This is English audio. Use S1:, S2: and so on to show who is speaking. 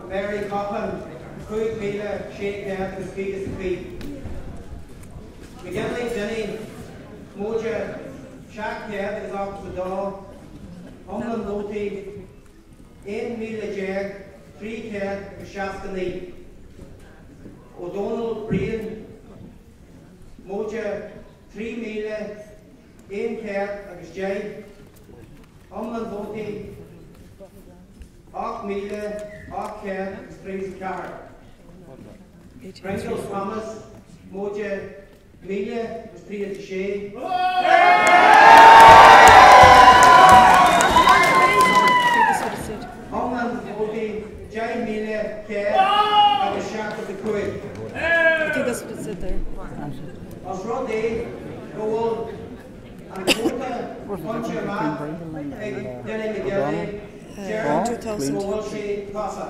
S1: Mary Coughlin, Cruig Mila, Shake Head, the Speed is the Queen. McGinley, Dinny, Moja, Shack Head is off the door, Umlan Loti, Ain Mila Jag, 3 Head, Shaskani, O'Donnell, Brian, Moja, 3 Mila, 1 Head, agus Jay, Umlan Loti, 8 Mila, 8 Head, agus 3 Car. Pringle Thomas, Moja, Mila, agus 3 Shay. Umlan Loti, Jay Mila, Head, agus Shack of the Quid.
S2: I think that's what it said there.
S1: Osrodi, Gold, and Quota, Puncher Man, Dinny McGinley, Sharon,
S2: 2000.
S1: Tofa.